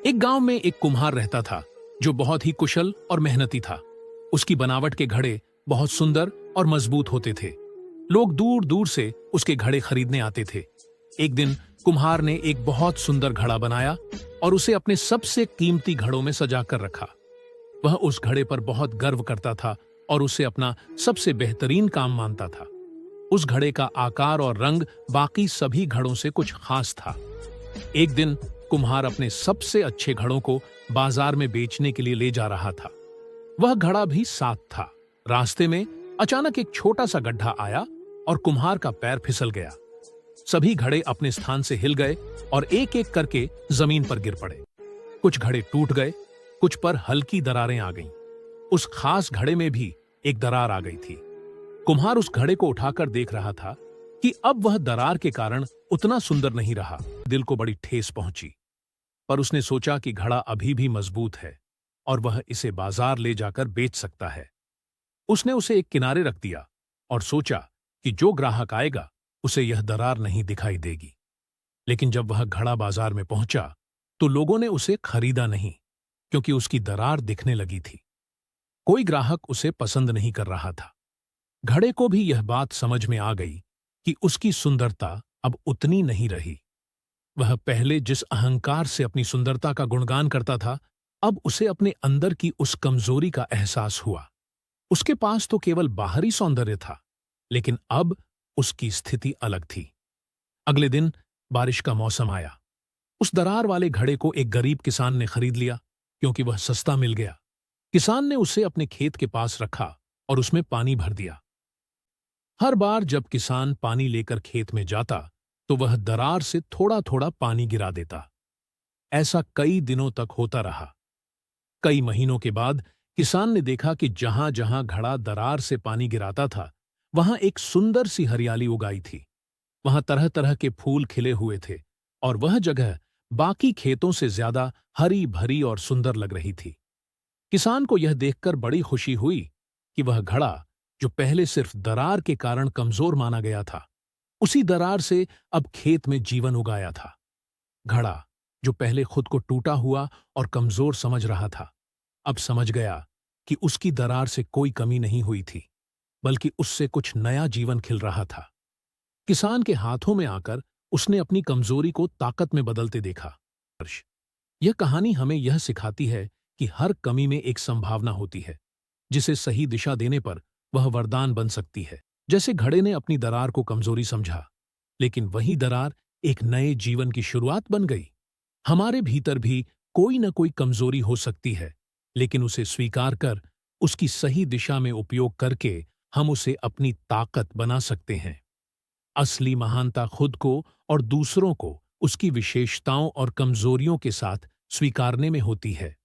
एक गांव में एक कुम्हार रहता था जो बहुत ही कुशल और मेहनती था। उसकी बनावट के घड़े बहुत सुंदर और मजबूत होते थे। लोग दूर दूर से उसके घड़े खरीदने आते थे। एक दिन कुम्हार ने एक बहुत सुंदर घड़ा बनाया और उसे अपने सबसे कीमती घड़ों में सजा कर रखा। वह उस घड़े पर बहुत गर्व करता था और उसे अपना सबसे बेहतरीन काम मानता था। उस घड़े का आकार और रंग बाकी सभी घड़ों से कुछ खास था। एक दिन कुम्हार अपने सबसे अच्छे घड़ों को बाजार में बेचने के लिए ले जा रहा था। वह घड़ा भी साथ था। रास्ते में अचानक एक छोटा सा गड्ढा आया और कुम्हार का पैर फिसल गया। सभी घड़े अपने स्थान से हिल गए और एक एक करके जमीन पर गिर पड़े। कुछ घड़े टूट गए, कुछ पर हल्की दरारें आ गईं। उस खास घड़े में भी एक दरार आ गई थी। कुम्हार उस घड़े को उठाकर देख रहा था कि अब वह दरार के कारण उतना सुंदर नहीं रहा। दिल को बड़ी ठेस पहुंची, पर उसने सोचा कि घड़ा अभी भी मजबूत है और वह इसे बाजार ले जाकर बेच सकता है। उसने उसे एक किनारे रख दिया और सोचा कि जो ग्राहक आएगा उसे यह दरार नहीं दिखाई देगी। लेकिन जब वह घड़ा बाजार में पहुंचा तो लोगों ने उसे खरीदा नहीं, क्योंकि उसकी दरार दिखने लगी थी। कोई ग्राहक उसे पसंद नहीं कर रहा था। घड़े को भी यह बात समझ में आ गई कि उसकी सुंदरता अब उतनी नहीं रही। वह पहले जिस अहंकार से अपनी सुंदरता का गुणगान करता था, अब उसे अपने अंदर की उस कमजोरी का एहसास हुआ। उसके पास तो केवल बाहरी सौंदर्य था, लेकिन अब उसकी स्थिति अलग थी। अगले दिन बारिश का मौसम आया। उस दरार वाले घड़े को एक गरीब किसान ने खरीद लिया, क्योंकि वह सस्ता मिल गया। किसान ने उसे अपने खेत के पास रखा और उसमें पानी भर दिया। हर बार जब किसान पानी लेकर खेत में जाता तो वह दरार से थोड़ा थोड़ा पानी गिरा देता। ऐसा कई दिनों तक होता रहा। कई महीनों के बाद किसान ने देखा कि जहां जहां घड़ा दरार से पानी गिराता था, वहां एक सुंदर सी हरियाली उगाई थी। वहां तरह तरह के फूल खिले हुए थे और वह जगह बाकी खेतों से ज्यादा हरी भरी और सुंदर लग रही थी। किसान को यह देखकर बड़ी खुशी हुई कि वह घड़ा, जो पहले सिर्फ दरार के कारण कमजोर माना गया था, उसी दरार से अब खेत में जीवन उगाया था। घड़ा, जो पहले खुद को टूटा हुआ और कमजोर समझ रहा था, अब समझ गया कि उसकी दरार से कोई कमी नहीं हुई थी, बल्कि उससे कुछ नया जीवन खिल रहा था। किसान के हाथों में आकर उसने अपनी कमजोरी को ताकत में बदलते देखा। यह कहानी हमें यह सिखाती है कि हर कमी में एक संभावना होती है, जिसे सही दिशा देने पर वह वरदान बन सकती है। जैसे घड़े ने अपनी दरार को कमजोरी समझा, लेकिन वही दरार एक नए जीवन की शुरुआत बन गई। हमारे भीतर भी कोई न कोई कमजोरी हो सकती है, लेकिन उसे स्वीकार कर उसकी सही दिशा में उपयोग करके हम उसे अपनी ताकत बना सकते हैं। असली महानता खुद को और दूसरों को उसकी विशेषताओं और कमजोरियों के साथ स्वीकारने में होती है।